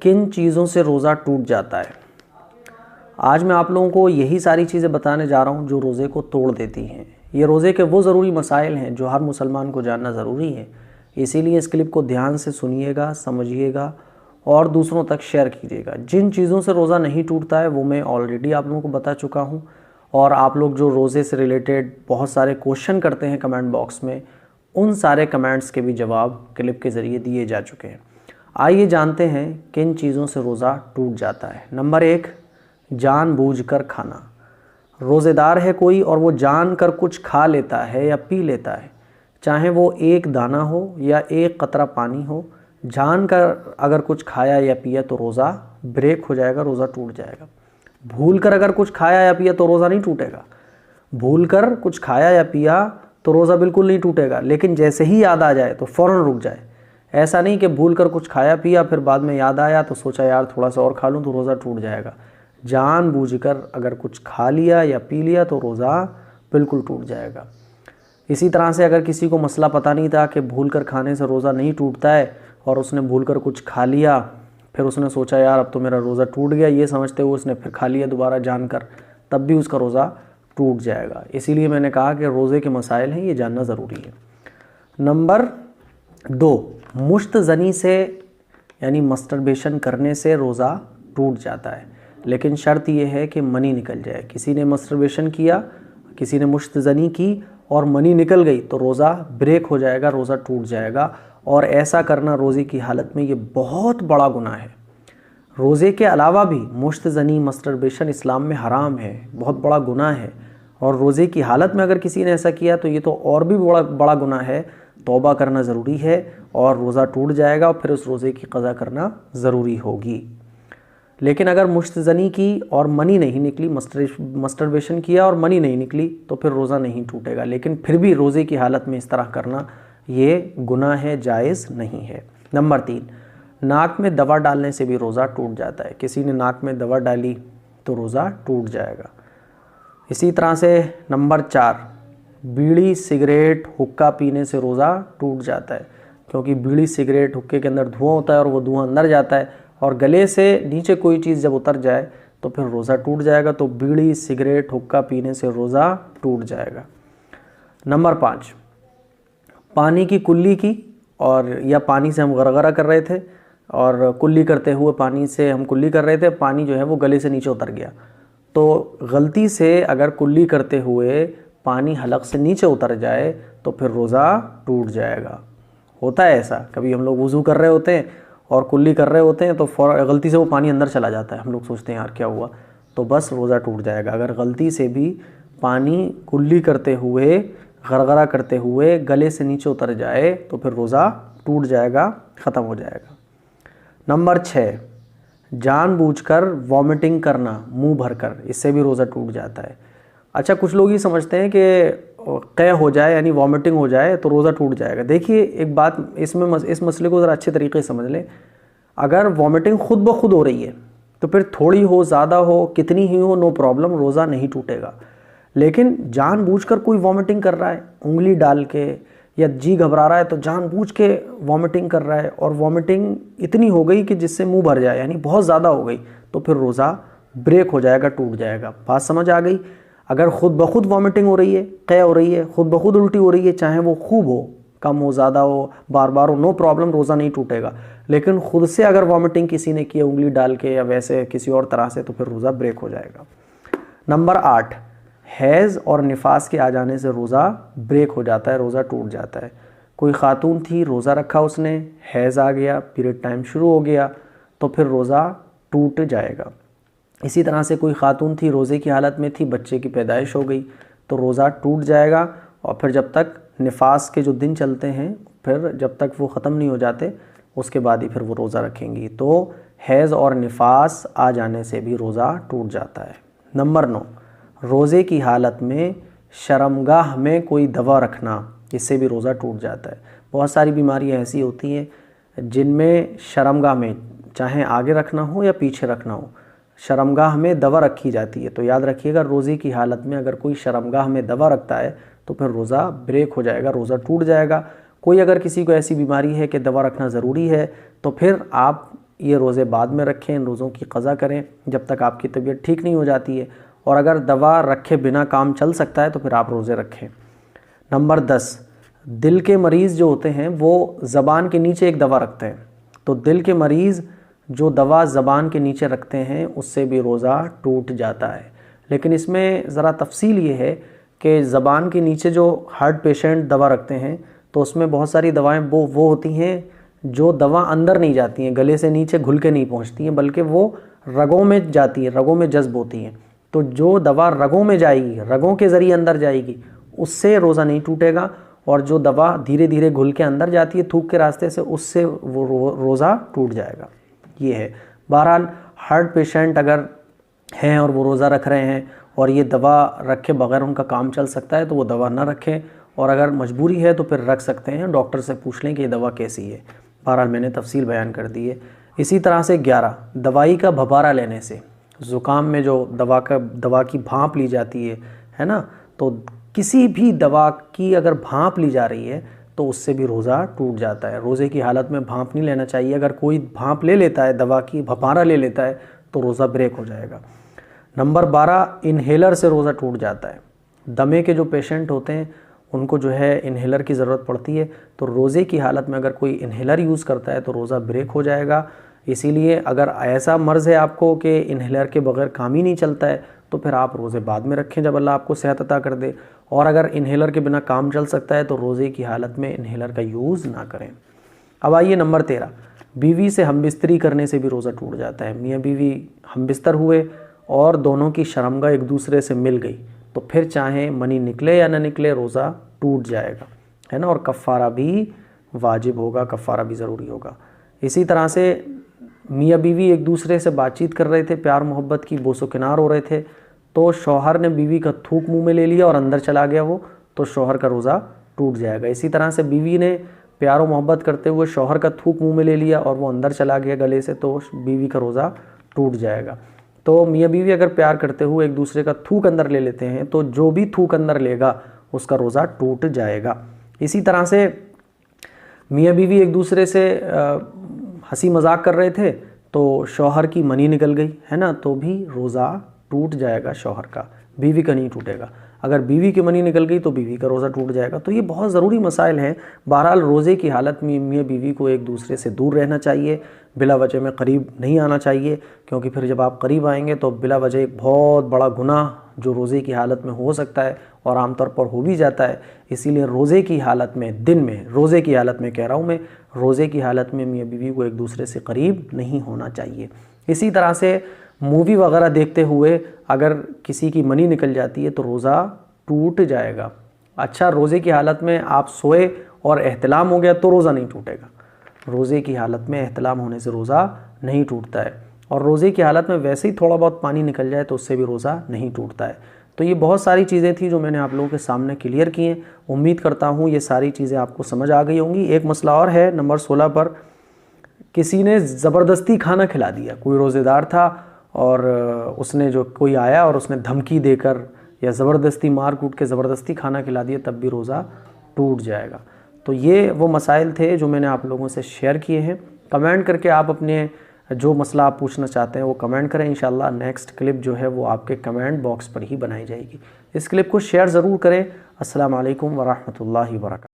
किन चीज़ों से रोज़ा टूट जाता है। आज मैं आप लोगों को यही सारी चीज़ें बताने जा रहा हूँ जो रोज़े को तोड़ देती हैं। ये रोज़े के वो ज़रूरी मसाइल हैं जो हर मुसलमान को जानना ज़रूरी है। इसीलिए इस क्लिप को ध्यान से सुनिएगा, समझिएगा और दूसरों तक शेयर कीजिएगा। जिन चीज़ों से रोज़ा नहीं टूटता है वो मैं ऑलरेडी आप लोगों को बता चुका हूँ, और आप लोग जो रोज़े से रिलेटेड बहुत सारे क्वेश्चन करते हैं कमेंट बॉक्स में, उन सारे कमेंट्स के भी जवाब क्लिप के ज़रिए दिए जा चुके हैं। आइए जानते हैं किन चीज़ों से रोज़ा टूट जाता है। नंबर 1, जानबूझकर खाना। रोज़ेदार है कोई और वो जानकर कुछ खा लेता है या पी लेता है, चाहे वो एक दाना हो या एक कतरा पानी हो, जानकर अगर कुछ खाया या पिया तो रोज़ा ब्रेक हो जाएगा, रोज़ा टूट जाएगा। भूलकर अगर कुछ खाया या पिया तो रोज़ा नहीं टूटेगा। भूलकर कुछ खाया या पिया तो रोज़ा बिल्कुल नहीं टूटेगा, लेकिन जैसे ही याद आ जाए तो फ़ौरन रुक जाए। ऐसा नहीं कि भूलकर कुछ खाया पिया फिर बाद में याद आया तो सोचा यार थोड़ा सा और खा लूँ तो रोज़ा टूट जाएगा। जानबूझकर अगर कुछ खा लिया या पी लिया तो रोज़ा बिल्कुल टूट जाएगा। इसी तरह से अगर किसी को मसला पता नहीं था कि भूलकर खाने से रोज़ा नहीं टूटता है और उसने भूलकर कुछ खा लिया, फिर उसने सोचा यार अब तो मेरा रोज़ा टूट गया, ये समझते हुए उसने फिर खा लिया दोबारा जानकर, तब भी उसका रोज़ा टूट जाएगा। इसीलिए मैंने कहा कि रोज़े के मसाइल हैं, ये जानना ज़रूरी है। नंबर 2, मुश्तज़नी से यानी मस्टरबेशन करने से रोज़ा टूट जाता है, लेकिन शर्त यह है कि मनी निकल जाए। किसी ने मस्टरबेशन किया, किसी ने मुश्तज़नी की और मनी निकल गई तो रोज़ा ब्रेक हो जाएगा, रोज़ा टूट जाएगा। और ऐसा करना रोज़े की हालत में ये बहुत बड़ा गुनाह है। रोज़े के अलावा भी मुश्तज़नी मस्टरबेशन इस्लाम में हराम है, बहुत बड़ा गुनाह है। और रोज़े की हालत में अगर किसी ने ऐसा किया तो ये तो और भी बड़ा गुनाह है। तौबा करना ज़रूरी है और रोज़ा टूट जाएगा और फिर उस रोज़े की क़ज़ा करना ज़रूरी होगी। लेकिन अगर मुश्तज़नी की और मनी नहीं निकली, मस्टरबेशन किया और मनी नहीं निकली तो फिर रोज़ा नहीं टूटेगा। लेकिन फिर भी रोज़े की हालत में इस तरह करना ये गुनाह है, जायज़ नहीं है। नंबर 3, नाक में दवा डालने से भी रोज़ा टूट जाता है। किसी ने नाक में दवा डाली तो रोज़ा टूट जाएगा। इसी तरह से नंबर 4, बीड़ी सिगरेट हुक्का पीने से रोज़ा टूट जाता है, क्योंकि बीड़ी सिगरेट हुक्के के अंदर धुआं होता है और वो धुआं अंदर जाता है और गले से नीचे कोई चीज़ जब उतर जाए तो फिर रोज़ा टूट जाएगा। तो बीड़ी सिगरेट हुक्का पीने से रोज़ा टूट जाएगा। नंबर 5, पानी की कुल्ली की, और या पानी से हम गरगरा कर रहे थे और कुल्ली करते हुए पानी से हम कुल्ली कर रहे थे, पानी जो है वो गले से नीचे उतर गया, तो गलती से अगर कुल्ली करते हुए पानी हलक से नीचे उतर जाए तो फिर रोज़ा टूट जाएगा। होता है ऐसा, कभी हम लोग वज़ू कर रहे होते हैं और कुल्ली कर रहे होते हैं तो गलती से वो पानी अंदर चला जाता है, हम लोग सोचते हैं यार क्या हुआ, तो बस रोज़ा टूट जाएगा। अगर गलती से भी पानी कुल्ली करते हुए गरगरा करते हुए गले से नीचे उतर जाए तो फिर रोज़ा टूट जाएगा, ख़त्म हो जाएगा। नंबर 6, जानबूझकर वॉमिटिंग करना मुंह भरकर, इससे भी रोज़ा टूट जाता है। अच्छा, कुछ लोग ये समझते हैं कि क़य हो जाए यानी वॉमिटिंग हो जाए तो रोज़ा टूट जाएगा। देखिए एक बात इसमें, इस मसले को ज़रा अच्छे तरीके से समझ लें। अगर वॉमिटिंग खुद ब खुद हो रही है तो फिर थोड़ी हो, ज़्यादा हो, कितनी ही हो, नो प्रॉब्लम, रोज़ा नहीं टूटेगा। लेकिन जानबूझकर कोई वॉमिटिंग कर रहा है उंगली डाल के, या जी घबरा रहा है तो जानबूझ के वॉमिटिंग कर रहा है और वॉमिटिंग इतनी हो गई कि जिससे मुंह भर जाए यानी बहुत ज़्यादा हो गई, तो फिर रोज़ा ब्रेक हो जाएगा, टूट जाएगा। बात समझ आ गई? अगर खुद ब खुद वॉमिटिंग हो रही है, क़य हो रही है, खुद ब खुद उल्टी हो रही है, चाहे वो खूब हो, कम हो, ज़्यादा हो, बार बार हो, नो प्रॉब्लम, रोज़ा नहीं टूटेगा। लेकिन खुद से अगर वॉमिटिंग किसी ने की उंगली डाल के या वैसे किसी और तरह से, तो फिर रोज़ा ब्रेक हो जाएगा। नंबर 8, हैज़ और निफास के आ जाने से रोज़ा ब्रेक हो जाता है, रोज़ा टूट जाता है। कोई ख़ातून थी, रोज़ा रखा उसने, हैज़ आ गया, पीरियड टाइम शुरू हो गया तो फिर रोज़ा टूट जाएगा। इसी तरह से कोई ख़ातून थी, रोज़े की हालत में थी, बच्चे की पैदाइश हो गई तो रोज़ा टूट जाएगा। और फिर जब तक निफास के जो दिन चलते हैं, फिर जब तक वो ख़त्म नहीं हो जाते उसके बाद ही फिर वो रोज़ा रखेंगी। तो हैज़ और निफास आ जाने से भी रोज़ा टूट जाता है। नंबर 9, रोज़े की हालत में शर्मगाह में कोई दवा रखना, इससे भी रोज़ा टूट जाता है। बहुत सारी बीमारियां ऐसी होती हैं जिनमें शर्मगाह में, चाहे आगे रखना हो या पीछे रखना हो, शर्मगाह में दवा रखी जाती है। तो याद रखिएगा, रोज़े की हालत में अगर कोई शर्मगाह में दवा रखता है तो फिर रोज़ा ब्रेक हो जाएगा, रोज़ा टूट जाएगा। कोई अगर किसी को ऐसी बीमारी है कि दवा रखना ज़रूरी है तो फिर आप ये रोज़े बाद में रखें, इन रोज़ों की क़ज़ा करें जब तक आपकी तबीयत ठीक नहीं हो जाती है। और अगर दवा रखे बिना काम चल सकता है तो फिर आप रोज़े रखें। नंबर 10, दिल के मरीज़ जो होते हैं वो ज़बान के नीचे एक दवा रखते हैं। तो दिल के मरीज़ जो दवा ज़बान के नीचे रखते हैं उससे भी रोज़ा टूट जाता है। लेकिन इसमें ज़रा तफसील ये है कि ज़बान के नीचे जो हार्ट पेशेंट दवा रखते हैं तो उसमें बहुत सारी दवाएं वो होती हैं जो दवा अंदर नहीं जाती हैं, गले से नीचे घुल के नहीं पहुंचती हैं, बल्कि वो रगों में जाती है, रगों में जज्ब होती हैं। तो जो दवा रगों में जाएगी, रगों के ज़रिए अंदर जाएगी, उससे रोज़ा नहीं टूटेगा। और जो दवा धीरे धीरे घुल के अंदर जाती है थूक के रास्ते से, उससे वो रोज़ा टूट जाएगा। ये है। बहरहाल हार्ट पेशेंट अगर हैं और वो रोज़ा रख रहे हैं और ये दवा रखे बगैर उनका काम चल सकता है तो वो दवा ना रखें, और अगर मजबूरी है तो फिर रख सकते हैं। डॉक्टर से पूछ लें कि ये दवा कैसी है। बहरहाल मैंने तफसील बयान कर दी है। इसी तरह से 11, दवाई का भबारा लेने से, ज़ुकाम में जो दवा की भांप ली जाती है ना, तो किसी भी दवा की अगर भांप ली जा रही है तो उससे भी रोज़ा टूट जाता है। रोज़े की हालत में भांप नहीं लेना चाहिए। अगर कोई भांप ले लेता है, दवा की भबारा ले लेता है, तो रोज़ा ब्रेक हो जाएगा। नंबर 12, इन्हेलर से रोज़ा टूट जाता है। दमे के जो पेशेंट होते हैं उनको जो है इन्हेलर की ज़रूरत पड़ती है, तो रोज़े की हालत में अगर कोई इन्हेलर यूज़ करता है तो रोज़ा ब्रेक हो जाएगा। इसीलिए अगर ऐसा मर्ज़ है आपको कि इन्हेलर के बगैर काम ही नहीं चलता है तो फिर आप रोज़े बाद में रखें जब अल्लाह आपको सेहत अता कर दे। और अगर इन्हेलर के बिना काम चल सकता है तो रोज़े की हालत में इन्हेलर का यूज़ ना करें। अब आइए नंबर 13, बीवी से हमबिस्तरी करने से भी रोज़ा टूट जाता है। मियाँ बीवी हमबिस्तर हुए और दोनों की शर्मगाह एक दूसरे से मिल गई तो फिर चाहे मनी निकले या ना निकले रोज़ा टूट जाएगा, है ना। और कफ़ारा भी वाजिब होगा, कफ़ारा भी ज़रूरी होगा। इसी तरह से मियाँ बीवी एक दूसरे से बातचीत कर रहे थे, प्यार मोहब्बत की बोसो किनार हो रहे थे, तो शौहर ने बीवी का थूक मुंह में ले लिया और अंदर चला गया वो, तो शौहर का रोज़ा टूट जाएगा। इसी तरह से बीवी ने प्यार मोहब्बत करते हुए शौहर का थूक मुंह में ले लिया और वो अंदर चला गया गले से, तो बीवी का रोज़ा टूट जाएगा। तो मियाँ बीवी अगर प्यार करते हुए एक दूसरे का थूक अंदर ले लेते हैं तो जो भी थूक अंदर लेगा उसका रोज़ा टूट जाएगा। इसी तरह से मियाँ बीवी एक दूसरे से हंसी मजाक कर रहे थे तो शौहर की मनी निकल गई, है ना, तो भी रोज़ा टूट जाएगा शौहर का, बीवी का नहीं टूटेगा। अगर बीवी की मनी निकल गई तो बीवी का रोज़ा टूट जाएगा। तो ये बहुत ज़रूरी मसाइल हैं। बहरहाल रोज़े की हालत में मियाँ बीवी को एक दूसरे से दूर रहना चाहिए, बिला वजह में करीब नहीं आना चाहिए, क्योंकि फिर जब आप करीब आएंगे तो बिला वजह एक बहुत बड़ा गुनाह जो रोज़े की हालत में हो सकता है और आमतौर पर हो भी जाता है। इसीलिए रोज़े की हालत में, दिन में, रोज़े की हालत में कह रहा हूँ मैं, रोज़े की हालत में मियाँ बीवी को एक दूसरे से करीब नहीं होना चाहिए। इसी तरह से मूवी वगैरह देखते हुए अगर किसी की मनी निकल जाती है तो रोज़ा टूट जाएगा। अच्छा, रोज़े की हालत में आप सोए और एहतलाम हो गया तो रोज़ा नहीं टूटेगा। रोज़े की हालत में एहतलाम होने से रोज़ा नहीं टूटता है। और रोज़े की हालत में वैसे ही थोड़ा बहुत पानी निकल जाए तो उससे भी रोज़ा नहीं टूटता है। तो ये बहुत सारी चीज़ें थी जो मैंने आप लोगों के सामने क्लियर की हैं। उम्मीद करता हूँ ये सारी चीज़ें आपको समझ आ गई होंगी। एक मसला और है नंबर 16 पर, किसी ने ज़बरदस्ती खाना खिला दिया। कोई रोज़ेदार था और उसने जो कोई आया और उसने धमकी देकर या ज़बरदस्ती मार कूट के ज़बरदस्ती खाना खिला दिया, तब भी रोज़ा टूट जाएगा। तो ये वो मसाइल थे जो मैंने आप लोगों से शेयर किए हैं। कमेंट करके आप अपने जो मसला आप पूछना चाहते हैं वो कमेंट करें। इंशाल्लाह नेक्स्ट क्लिप जो है वो आपके कमेंट बॉक्स पर ही बनाई जाएगी। इस क्लिप को शेयर ज़रूर करें। अस्सलाम वालेकुम व रहमतुल्लाहि व बरकातहू।